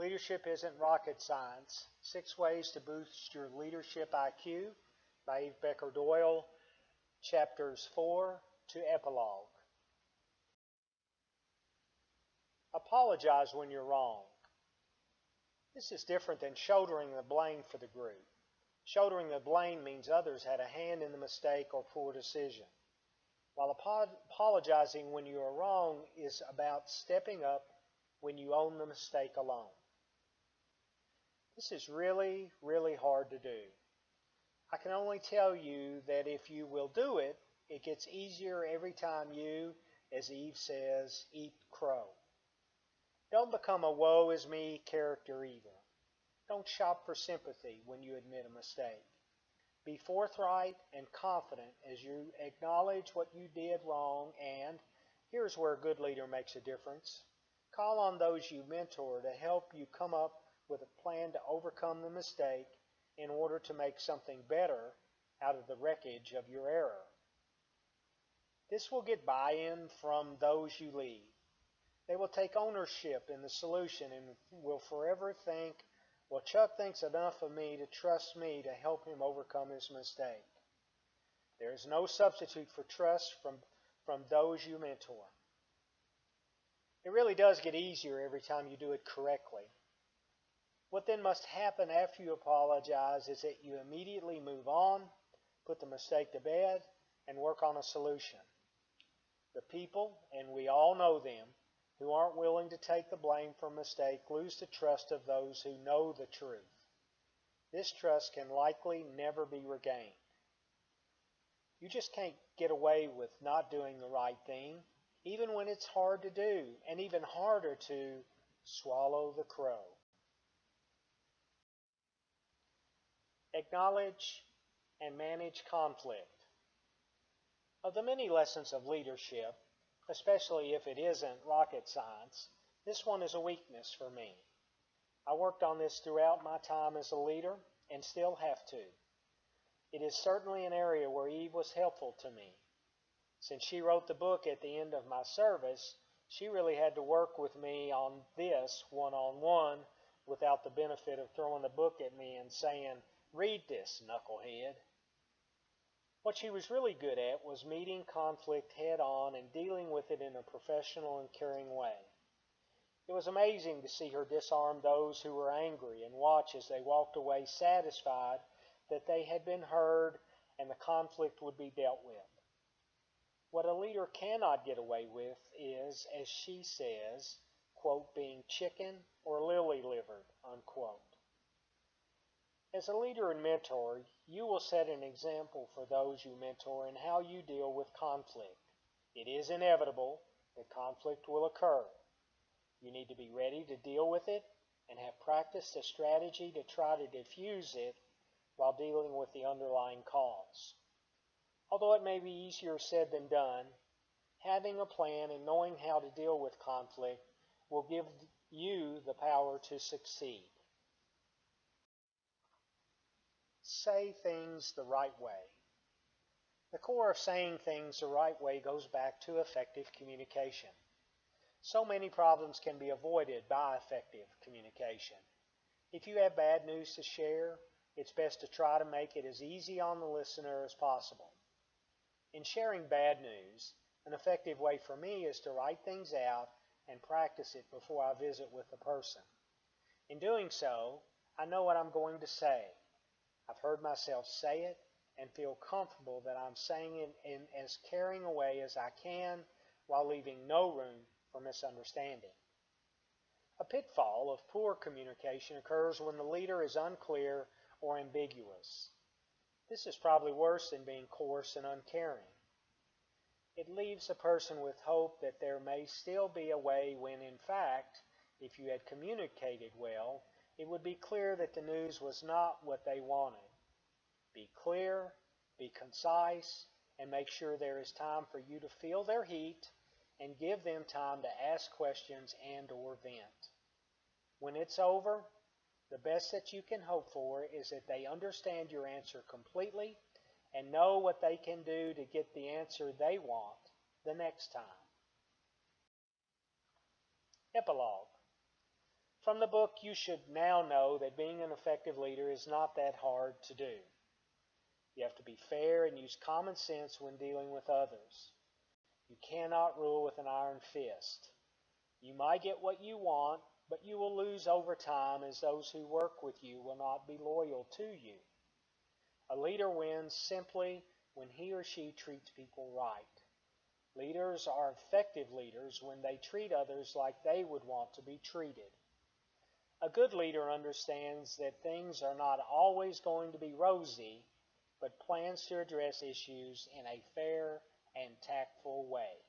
Leadership isn't rocket science. 6 Ways to Boost Your Leadership IQ by Eve Becker Doyle, chapters 4 to epilogue. Apologize when you're wrong. This is different than shouldering the blame for the group. Shouldering the blame means others had a hand in the mistake or poor decision, while apologizing when you are wrong is about stepping up when you own the mistake alone. This is really, really hard to do. I can only tell you that if you will do it, it gets easier every time you, as Eve says, eat crow. Don't become a woe is me character either. Don't shop for sympathy when you admit a mistake. Be forthright and confident as you acknowledge what you did wrong, and here's where a good leader makes a difference. Call on those you mentor to help you come up with a plan to overcome the mistake in order to make something better out of the wreckage of your error. This will get buy-in from those you lead. They will take ownership in the solution and will forever think, well, Chuck thinks enough of me to trust me to help him overcome his mistake. There is no substitute for trust from those you mentor. It really does get easier every time you do it correctly. What then must happen after you apologize is that you immediately move on, put the mistake to bed, and work on a solution. The people, and we all know them, who aren't willing to take the blame for a mistake lose the trust of those who know the truth. This trust can likely never be regained. You just can't get away with not doing the right thing, even when it's hard to do, and even harder to swallow the crow. Acknowledge and manage conflict. Of the many lessons of leadership, especially if it isn't rocket science, this one is a weakness for me. I worked on this throughout my time as a leader and still have to. It is certainly an area where Eve was helpful to me. Since she wrote the book at the end of my service, she really had to work with me on this one-on-one without the benefit of throwing the book at me and saying, "Read this, knucklehead." What she was really good at was meeting conflict head-on and dealing with it in a professional and caring way. It was amazing to see her disarm those who were angry and watch as they walked away satisfied that they had been heard and the conflict would be dealt with. What a leader cannot get away with is, as she says, quote, being chicken or lily-livered, unquote. As a leader and mentor, you will set an example for those you mentor in how you deal with conflict. It is inevitable that conflict will occur. You need to be ready to deal with it and have practiced a strategy to try to diffuse it while dealing with the underlying cause. Although it may be easier said than done, having a plan and knowing how to deal with conflict will give you the power to succeed. Say things the right way. The core of saying things the right way goes back to effective communication. So many problems can be avoided by effective communication. If you have bad news to share, it's best to try to make it as easy on the listener as possible. In sharing bad news, an effective way for me is to write things out and practice it before I visit with the person. In doing so, I know what I'm going to say. I've heard myself say it and feel comfortable that I'm saying it in as caring a way as I can while leaving no room for misunderstanding. A pitfall of poor communication occurs when the leader is unclear or ambiguous. This is probably worse than being coarse and uncaring. It leaves a person with hope that there may still be a way when, in fact, if you had communicated well, it would be clear that the news was not what they wanted. Be clear, be concise, and make sure there is time for you to feel their heat and give them time to ask questions and/or vent. When it's over, the best that you can hope for is that they understand your answer completely and know what they can do to get the answer they want the next time. Epilogue. From the book, you should now know that being an effective leader is not that hard to do. You have to be fair and use common sense when dealing with others. You cannot rule with an iron fist. You might get what you want, but you will lose over time as those who work with you will not be loyal to you. A leader wins simply when he or she treats people right. Leaders are effective leaders when they treat others like they would want to be treated. A good leader understands that things are not always going to be rosy, but plans to address issues in a fair and tactful way.